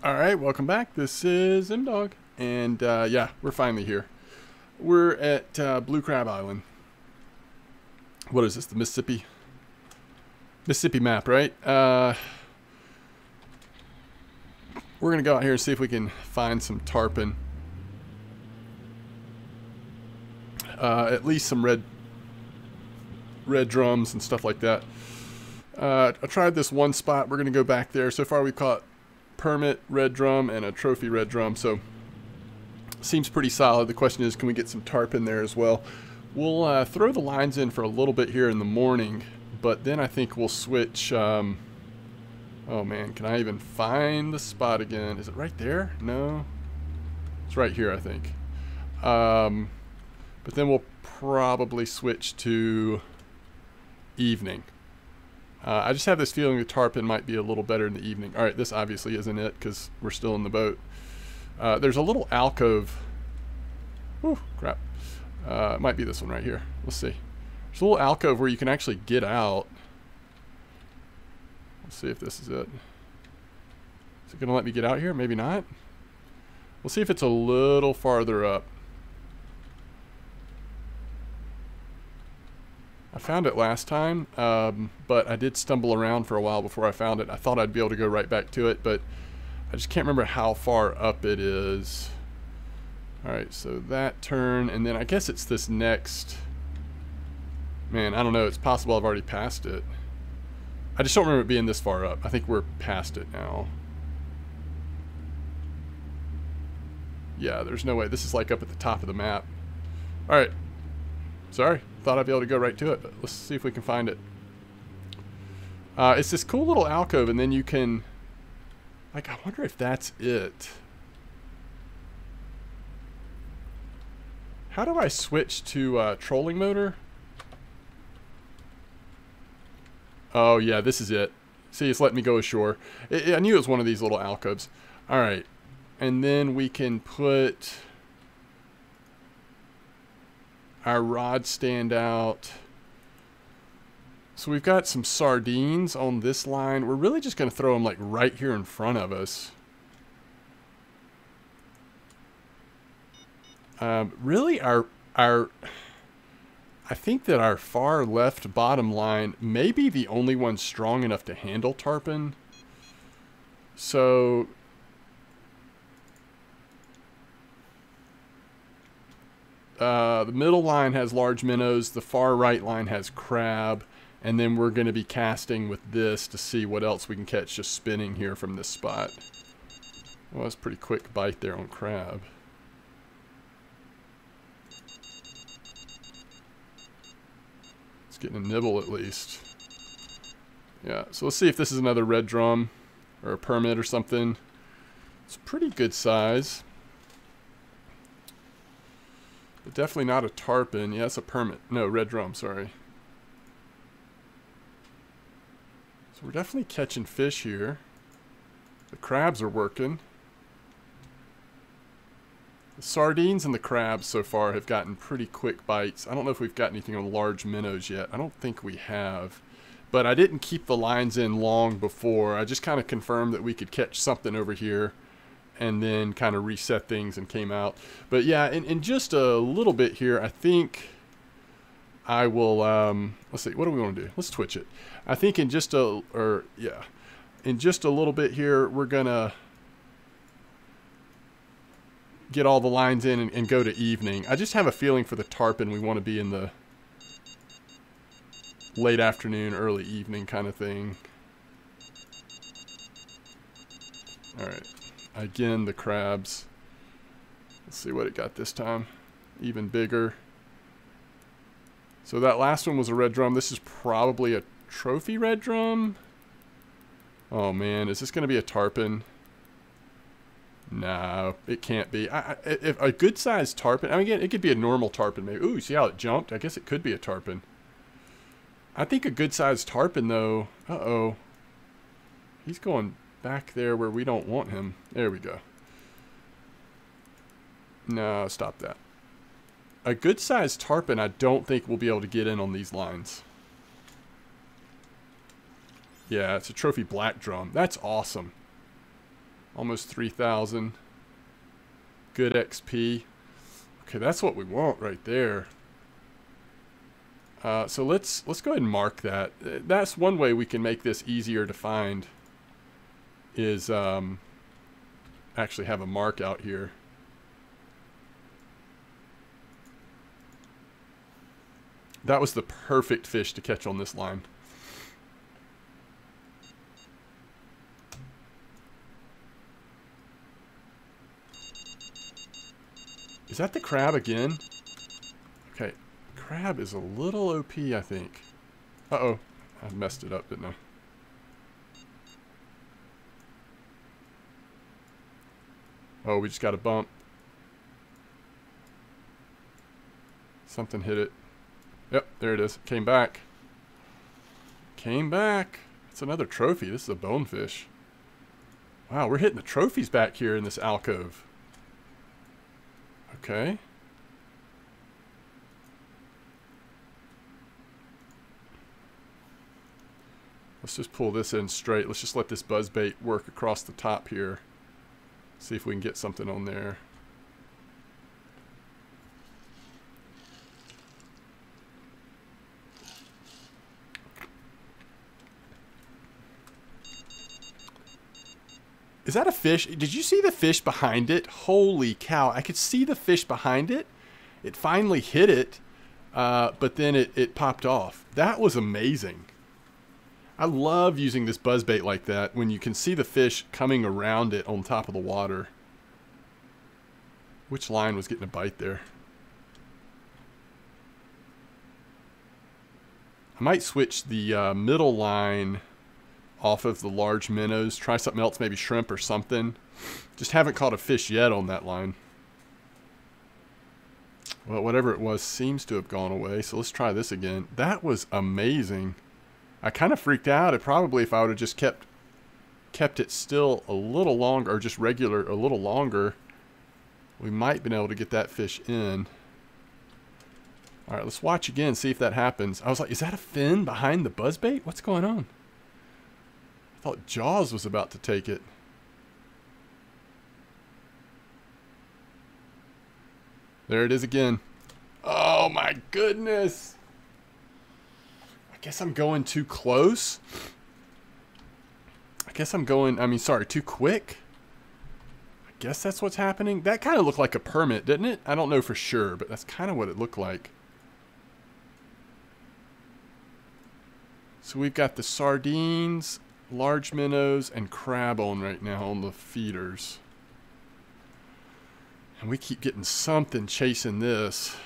Alright, welcome back. This is M-Dog. And yeah, we're finally here. We're at Blue Crab Island. What is this, the Mississippi map, right? We're going to go out here and see if we can find some tarpon. At least some red drums and stuff like that. I tried this one spot. We're going to go back there. So far we've caught permit red drum and a trophy red drum, so seems pretty solid. The question is, can we get some tarpon there as well? We'll throw the lines in for a little bit here in the morning, but then I think we'll switch. Oh man, can I even find the spot again? Is it right there? No, it's right here, I think. But then we'll probably switch to evening. I just have this feeling the tarpon might be a little better in the evening. Alright, this obviously isn't it because we're still in the boat. There's a little alcove. Whew, crap. It might be this one right here. Let's see. There's a little alcove where you can actually get out. Let's see if this is it. Is it going to let me get out here? Maybe not. We'll see if it's a little farther up. I found it last time, but I did stumble around for a while before I found it. I thought I'd be able to go right back to it, but I just can't remember how far up it is. Alright, so that turn, and then I guess it's this next... Man, I don't know. It's possible I've already passed it. I just don't remember it being this far up. I think we're past it now. Yeah, there's no way. This is like up at the top of the map. Alright. Sorry, thought I'd be able to go right to it, but let's see if we can find it. It's this cool little alcove, and then you can... Like, I wonder if that's it. How do I switch to trolling motor? Oh, yeah, this is it. See, it's letting me go ashore. I knew it was one of these little alcoves. Alright, and then we can put... our rod stand out. So we've got some sardines on this line. We're really just going to throw them like right here in front of us. Really I think that our far left bottom line may be the only one strong enough to handle tarpon. So the middle line has large minnows, the far right line has crab, and then we're going to be casting with this to see what else we can catch just spinning here from this spot. Well, that's a pretty quick bite there on crab. It's getting a nibble at least. Yeah, so let's see if this is another red drum or a permit or something. It's a pretty good size. But definitely not a tarpon. Yeah, it's a permit. No, red drum, sorry. So we're definitely catching fish here. The crabs are working. The sardines and the crabs so far have gotten pretty quick bites. I don't know if we've got anything on large minnows yet. I don't think we have. But I didn't keep the lines in long before. I just kind of confirmed that we could catch something over here, and then kind of reset things and came out. But yeah, in just a little bit here, I think I will, let's see, what do we want to do? Let's twitch it. I think in just a little bit here, we're going to get all the lines in and go to evening. I just have a feeling for the tarpon we want to be in the late afternoon, early evening kind of thing. Alright. Again, the crabs. Let's see what it got this time. Even bigger. So that last one was a red drum. This is probably a trophy red drum. Oh man, is this going to be a tarpon? No, it can't be. If a good sized tarpon, I mean, again, it could be a normal tarpon maybe. Ooh, see how it jumped? I guess it could be a tarpon. I think a good sized tarpon though. Uh-oh. He's going back there where we don't want him. There we go. No, stop that. A good sized tarpon I don't think we'll be able to get in on these lines. Yeah, it's a trophy black drum. That's awesome. Almost 3,000. Good XP. Okay, that's what we want right there. So let's go ahead and mark that. That's one way we can make this easier to find, is actually have a mark out here. That was the perfect fish to catch on this line. Is that the crab again? Okay, crab is a little OP, I think. Uh-oh, I messed it up, didn't I? Oh, we just got a bump. Something hit it. Yep, there it is. Came back. Came back. It's another trophy. This is a bonefish. Wow, we're hitting the trophies back here in this alcove. Okay. Let's just pull this in straight. Let's just let this buzzbait work across the top here. See if we can get something on there. Is that a fish? Did you see the fish behind it? Holy cow. I could see the fish behind it. It finally hit it, but then it popped off. That was amazing. I love using this buzzbait like that when you can see the fish coming around it on top of the water. Which line was getting a bite there? I might switch the middle line off of the large minnows. Try something else, maybe shrimp or something. Just haven't caught a fish yet on that line. Well, whatever it was seems to have gone away. So let's try this again. That was amazing. I kind of freaked out. It probably, if I would have just kept it still a little longer, or just regular a little longer, we might have been able to get that fish in. All right, let's watch again, see if that happens. I was like, is that a fin behind the buzzbait? What's going on? I thought Jaws was about to take it. There it is again. Oh my goodness. I guess I'm going too close. I guess I'm going, too quick. I guess that's what's happening. That kind of looked like a permit, didn't it? I don't know for sure, but that's kind of what it looked like. So we've got the sardines, large minnows, and crab on right now on the feeders. And we keep getting something chasing this.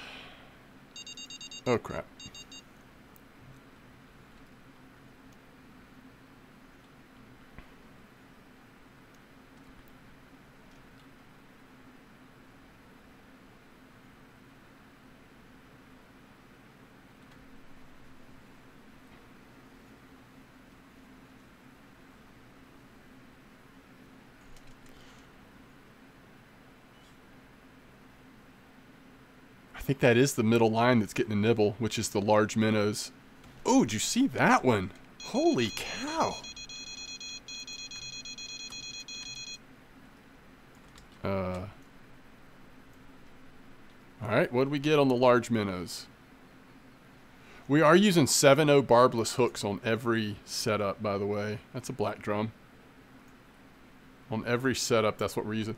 Oh crap. I think that is the middle line that's getting a nibble, which is the large minnows. Oh, did you see that one? Holy cow. Alright, what did we get on the large minnows? We are using 7/0 barbless hooks on every setup, by the way. That's a black drum. On every setup, that's what we're using.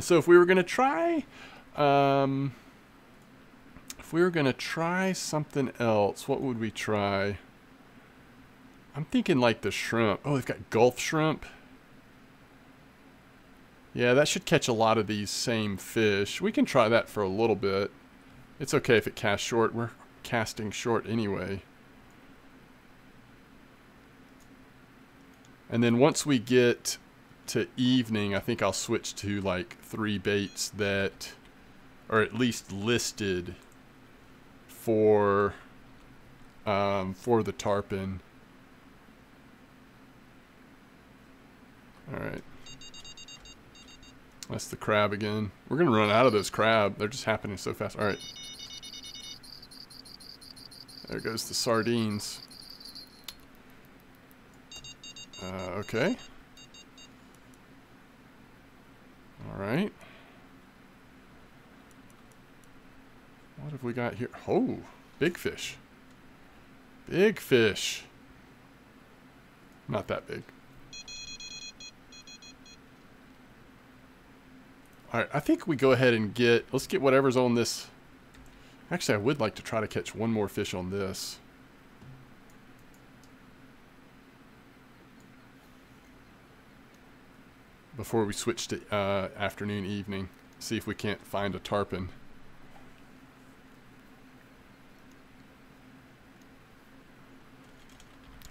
So if we were going to try... if we were going to try something else, what would we try? I'm thinking like the shrimp. Oh, they've got Gulf shrimp. Yeah, that should catch a lot of these same fish. We can try that for a little bit. It's okay if it casts short. We're casting short anyway. And then once we get to evening, I think I'll switch to like 3 baits that are at least listed for the tarpon. All right. That's the crab again. We're going to run out of those crab. They're just happening so fast. All right. There goes the sardines. Okay. All right. What have we got here? Oh, big fish. Big fish. Not that big. All right, I think we go ahead and let's get whatever's on this. Actually, I would like to try to catch one more fish on this. Before we switch to afternoon, evening. See if we can't find a tarpon.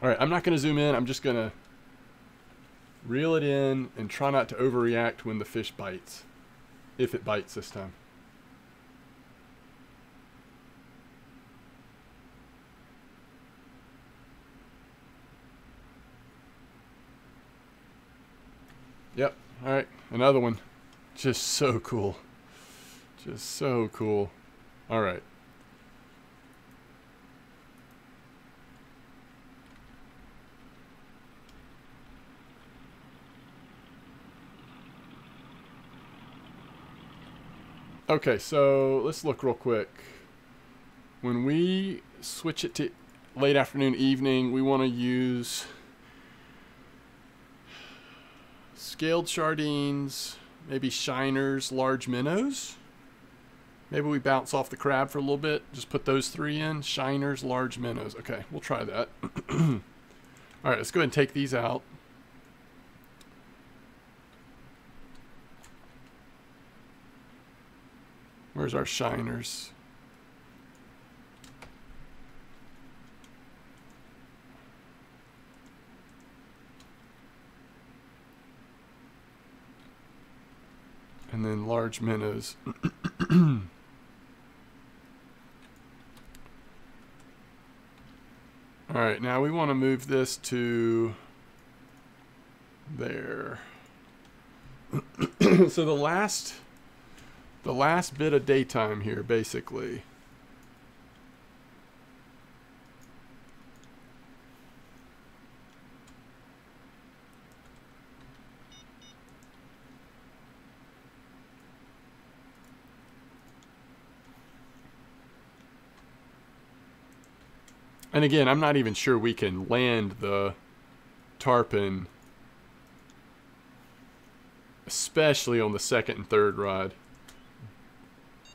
All right, I'm not going to zoom in. I'm just going to reel it in and try not to overreact when the fish bites. If it bites this time. Yep. All right. Another one. Just so cool. Just so cool. All right. Okay, so let's look real quick. When we switch it to late afternoon, evening, we want to use scaled sardines, maybe shiners, large minnows. Maybe we bounce off the crab for a little bit. Just put those three in. Shiners, large minnows. Okay, we'll try that. All right, let's go ahead and take these out. Where's our shiners? And then large minnows. All right, now we want to move this to there. So the last bit of daytime here, basically. And again, I'm not even sure we can land the tarpon, especially on the second and third rod.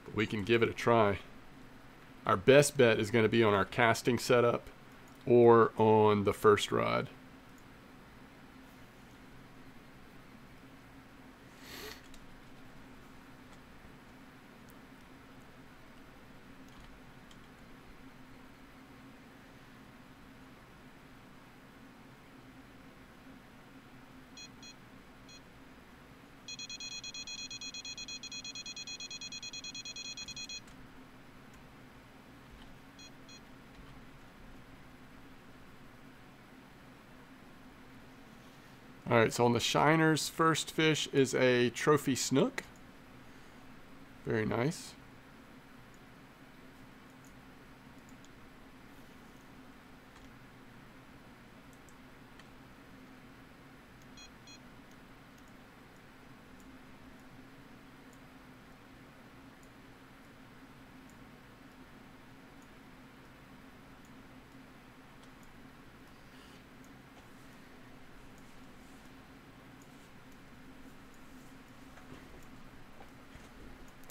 But we can give it a try. Our best bet is going to be on our casting setup or on the first rod. All right, so on the shiners, first fish is a trophy snook. Very nice.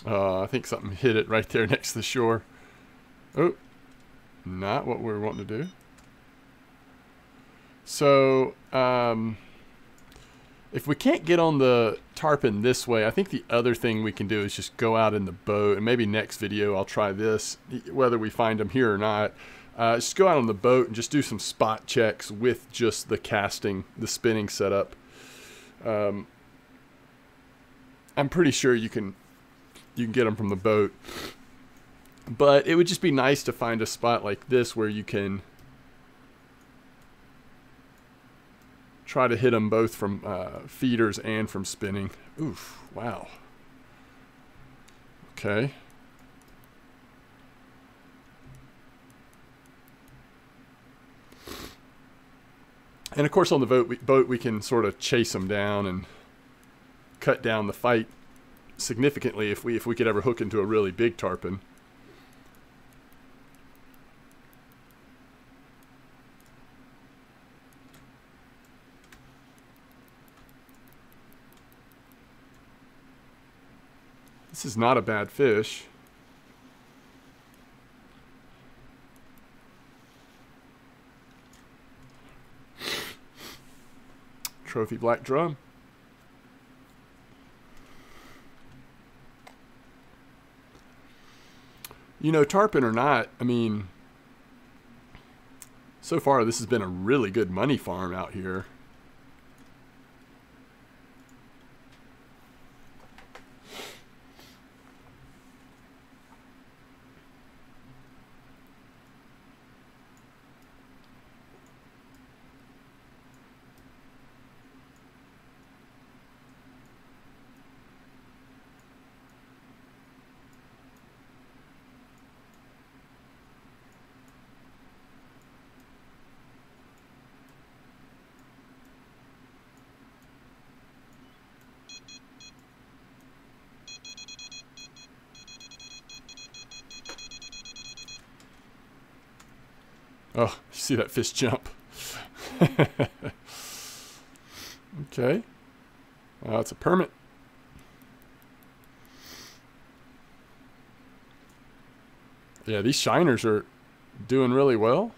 I think something hit it right there next to the shore. Oh, not what we were wanting to do. So, if we can't get on the tarpon this way, I think the other thing we can do is just go out in the boat, and maybe next video I'll try this, whether we find them here or not. Just go out on the boat and just do some spot checks with just the casting, the spinning setup. I'm pretty sure you can get them from the boat, but it would just be nice to find a spot like this where you can try to hit them both from feeders and from spinning. Oof, wow. Okay. And of course on the boat we can sort of chase them down and cut down the fight significantly if we could ever hook into a really big tarpon. This is not a bad fish. Trophy black drum. You know, tarpon or not, I mean, so far this has been a really good money farm out here. Oh, you see that fish jump. Okay. It's a permit. Yeah, these shiners are doing really well.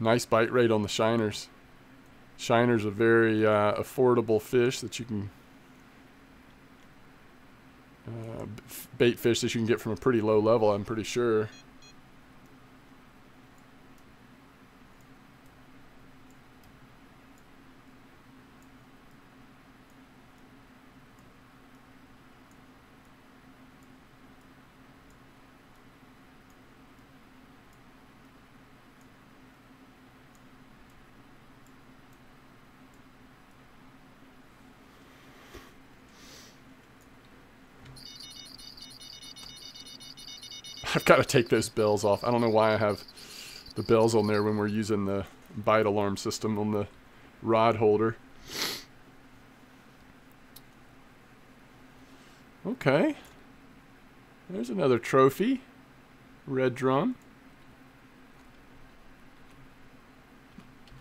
Nice bite rate on the shiners. Shiners are very affordable fish that you can bait fish that you can get from a pretty low level, I'm pretty sure. I've got to take those bells off. I don't know why I have the bells on there when we're using the bite alarm system on the rod holder. Okay. There's another trophy. Red drum.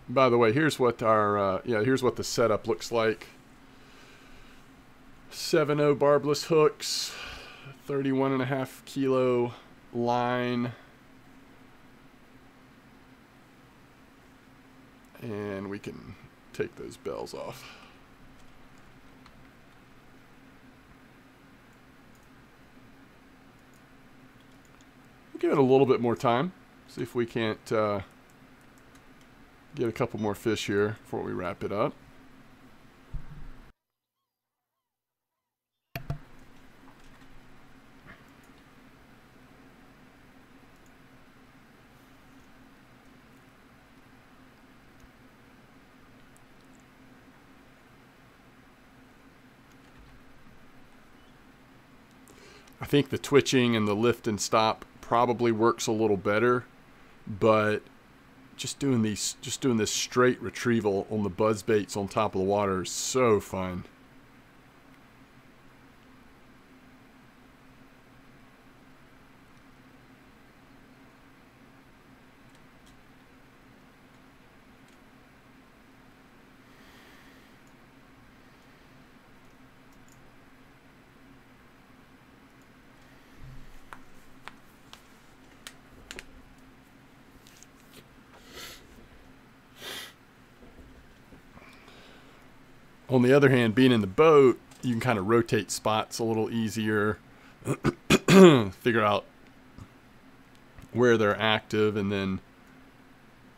By the way, here's what our here's what the setup looks like. 7/0 barbless hooks, 31.5 kilo line, and we can take those bells off. We'll give it a little bit more time, see if we can't get a couple more fish here before we wrap it up. I think the twitching and the lift and stop probably works a little better, but just doing this straight retrieval on the buzz baits on top of the water is so fun. On the other hand, being in the boat, you can kind of rotate spots a little easier, figure out where they're active, and then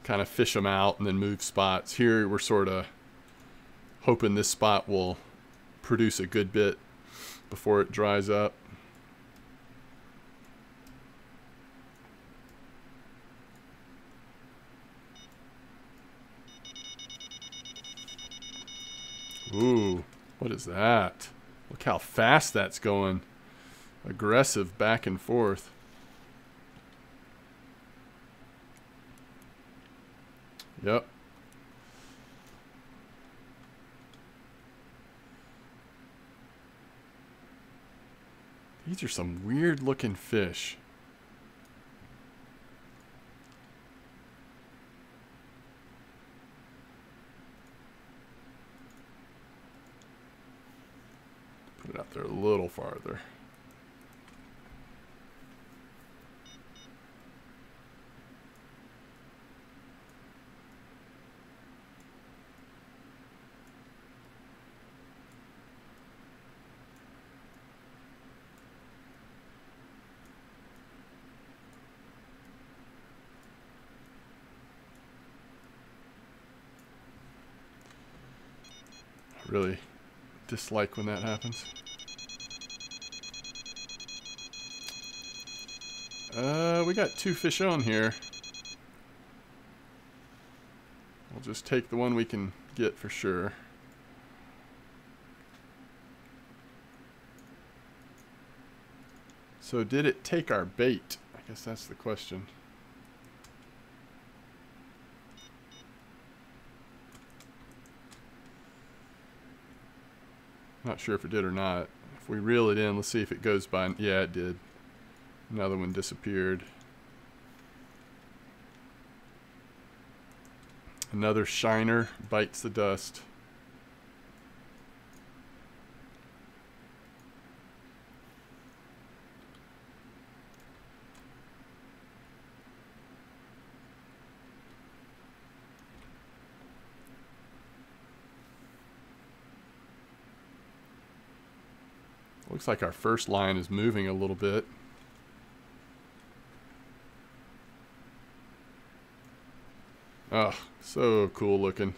kind of fish them out and then move spots. Here, we're sort of hoping this spot will produce a good bit before it dries up. Ooh, what is that? Look how fast that's going. Aggressive back and forth. Yep. These are some weird looking fish. Put it out there a little farther. Really dislike when that happens. We got 2 fish on here. We'll just take the one we can get for sure. So did it take our bait? I guess that's the question. Not sure if it did or not. If we reel it in, let's see if it goes by. Yeah, it did. Another one disappeared. Another shiner bites the dust. Looks like our first line is moving a little bit. Oh, so cool looking.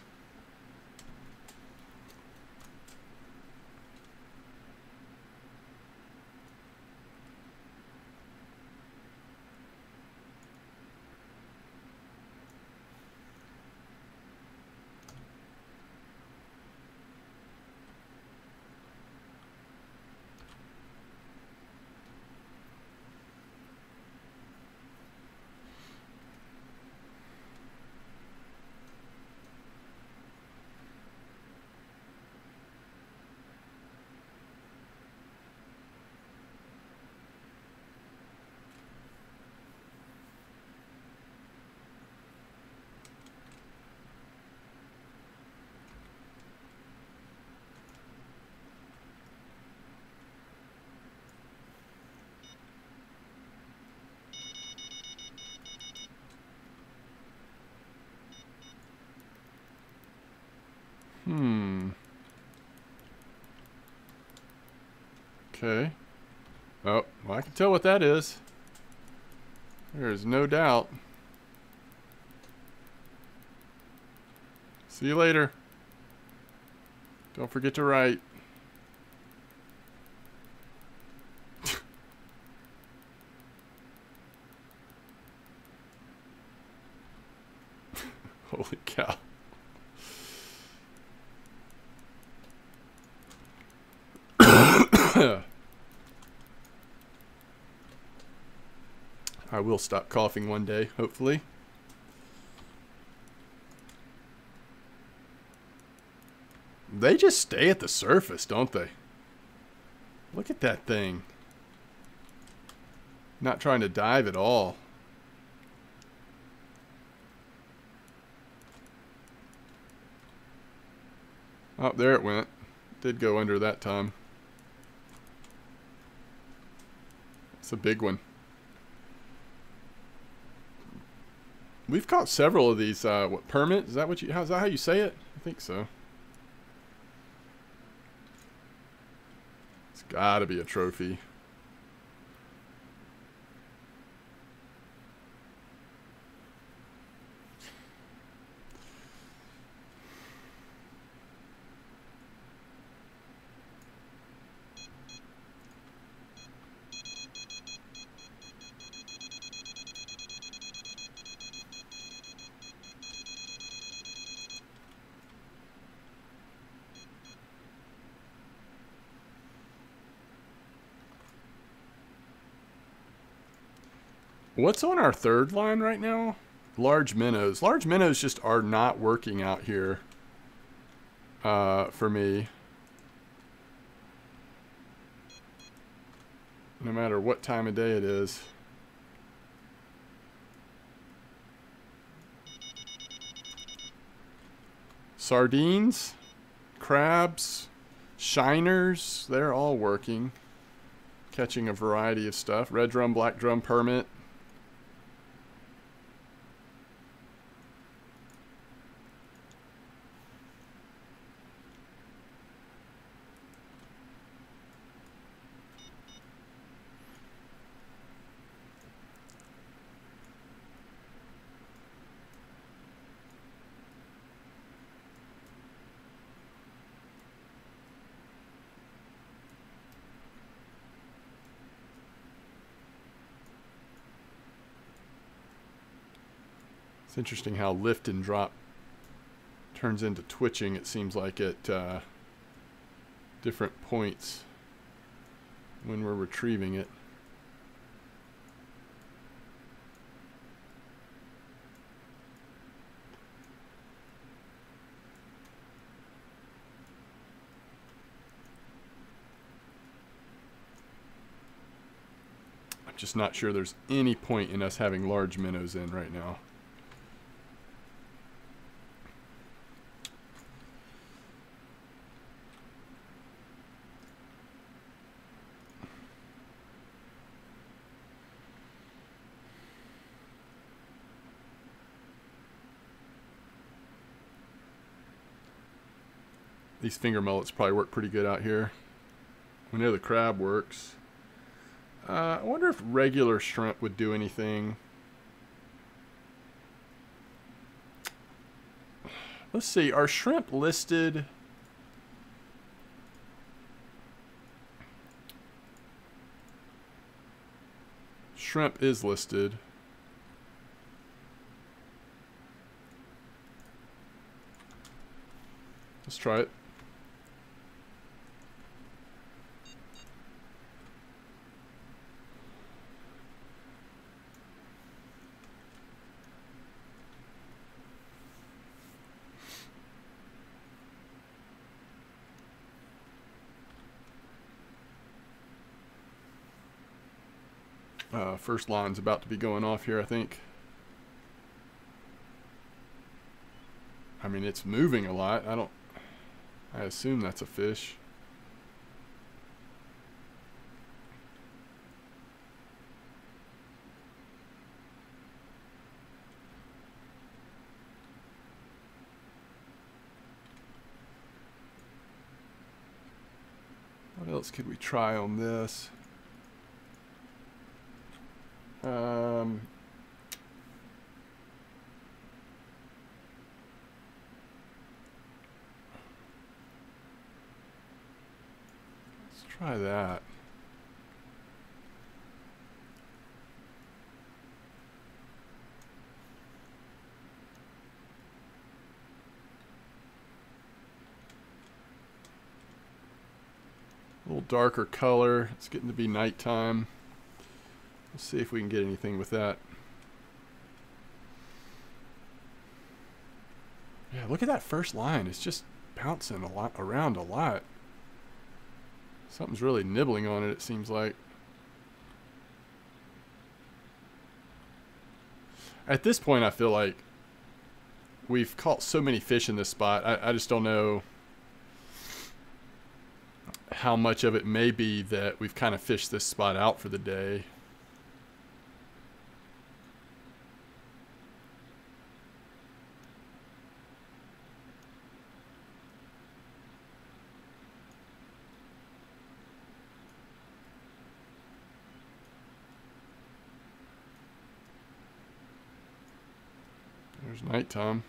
Okay. Oh, well, I can tell what that is. There is no doubt. See you later. Don't forget to write. Holy cow. I will stop coughing one day, hopefully. They just stay at the surface, don't they? Look at that thing. Not trying to dive at all. Oh, there it went. Did go under that time. It's a big one. We've caught several of these. What, permit? Is that what you? How's that how you say it? I think so. It's got to be a trophy. What's on our third line right now? Large minnows. Large minnows just are not working out here for me. no matter what time of day it is. Sardines, crabs, shiners, they're all working. Catching a variety of stuff. Red drum, black drum, permit. It's interesting how lift and drop turns into twitching, it seems like, at different points when we're retrieving it. I'm just not sure there's any point in us having large minnows in right now. These finger mullets probably work pretty good out here. We know the crab works. I wonder if regular shrimp would do anything. Let's see, are shrimp listed? Shrimp is listed. Let's try it. First line's about to be going off here, I think. I mean, it's moving a lot. I assume that's a fish. What else could we try on this? Let's try that. A little darker color. It's getting to be nighttime. Let's see if we can get anything with that. Yeah, look at that first line. It's just bouncing around a lot. Something's really nibbling on it, it seems like. At this point, I feel like we've caught so many fish in this spot. I just don't know how much of it may be that we've kind of fished this spot out for the day. There's nighttime.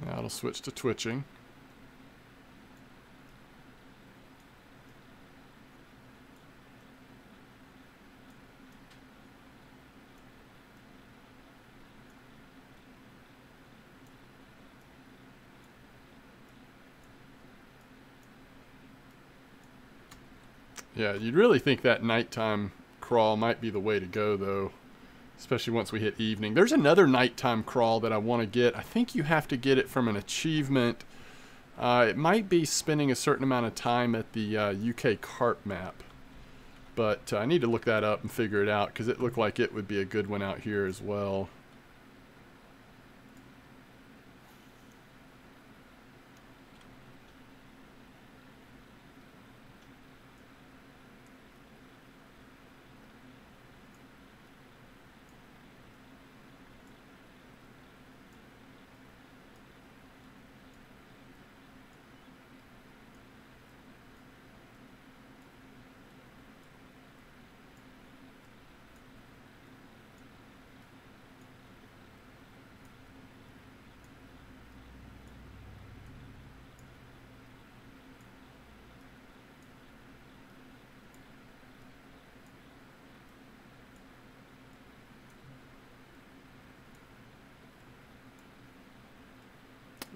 Now it'll switch to twitching. Yeah, you'd really think that nighttime crawl might be the way to go, though. Especially once we hit evening. There's another nighttime crawl that I want to get. I think you have to get it from an achievement. It might be spending a certain amount of time at the UK carp map. But I need to look that up and figure it out, because it looked like it would be a good one out here as well.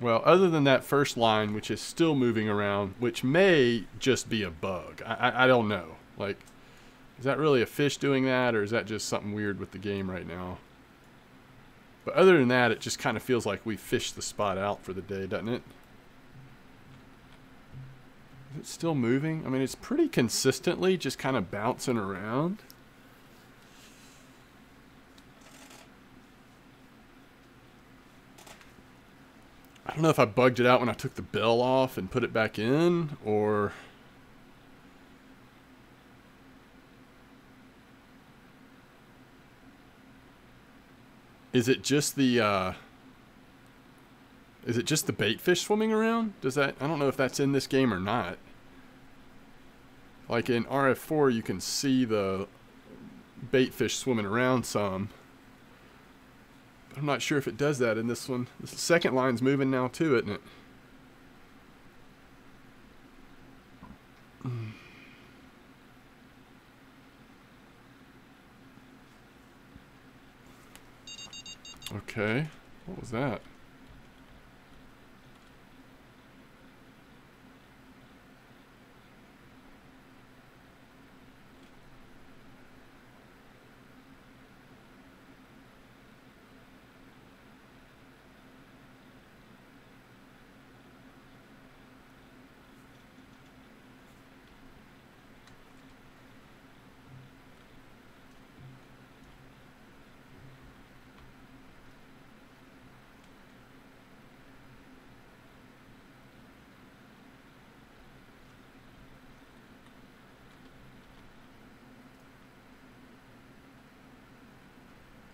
Well, other than that first line, which is still moving around, which may just be a bug. I don't know. Like, is that really a fish doing that, or is that just something weird with the game right now? But other than that, it just kind of feels like we fished the spot out for the day, doesn't it? Is it still moving? I mean, it's pretty consistently just kind of bouncing around. I don't know if I bugged it out when I took the bell off and put it back in, or... Is it just the bait fish swimming around? Does that... I don't know if that's in this game or not. Like in RF4, you can see the bait fish swimming around some. I'm not sure if it does that in this one. The second line's moving now too, isn't it? Okay. What was that?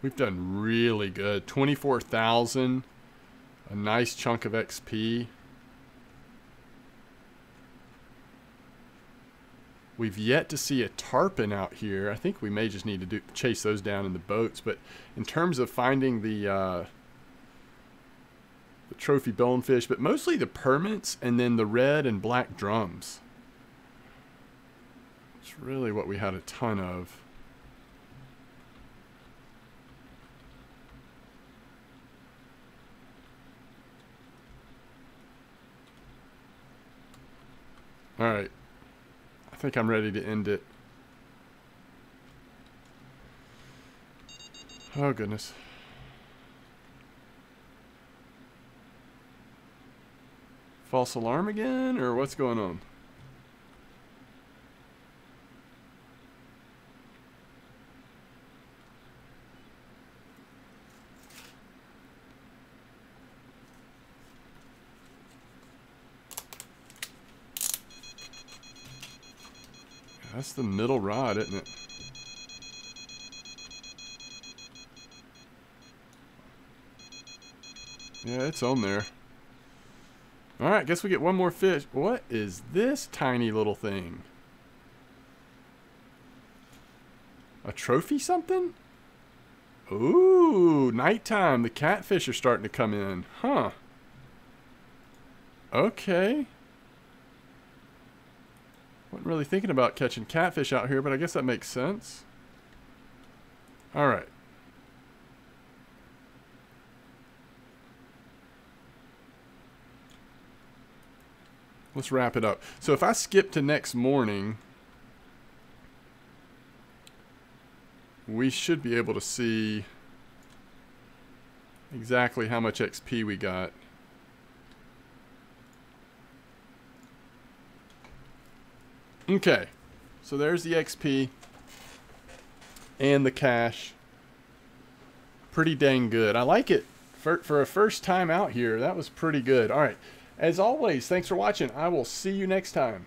We've done really good. 24,000. A nice chunk of XP. We've yet to see a tarpon out here. I think we may just need to chase those down in the boats. But in terms of finding the trophy bonefish, but mostly the permits and then the red and black drums. It's really what we had a ton of. Alright. I think I'm ready to end it. Oh, goodness. False alarm again? Or what's going on? That's the middle rod, isn't it? Yeah, it's on there. Alright, guess we get one more fish. What is this tiny little thing? A trophy something? Ooh, nighttime. The catfish are starting to come in. Huh. Okay. Wasn't really thinking about catching catfish out here, but I guess that makes sense. Alright. Let's wrap it up. So if I skip to next morning, we should be able to see exactly how much XP we got. Okay, so there's the XP and the cash. Pretty dang good. I like it for a first time out here. That was pretty good. All right, as always, thanks for watching. I will see you next time.